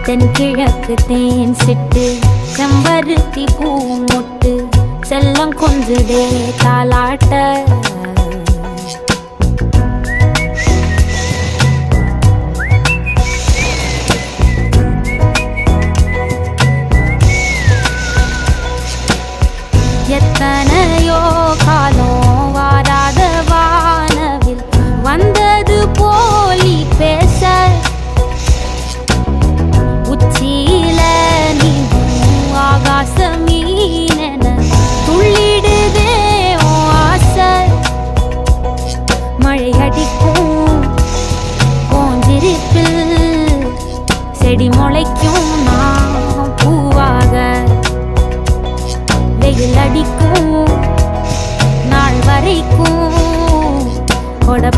தென்கிழக்கு தேன் சிட்டு செம்பருத்தி பூ மொட்டு செல்லம் கொஞ்சுதே தாலாட்ட எத்தனையோ காலம் வாராத வானவில் வந்தது போலி பேச உச்சியில நீயும் ஆகாச மீனென துள்ளிடுதே ஆசை மழை அடிக்கும் போஞ்சிருப்பில் செடி முளைக்கும் நான் பூவாக வெயில் அடிக்கும் நாள் வரைக்கும் கொடை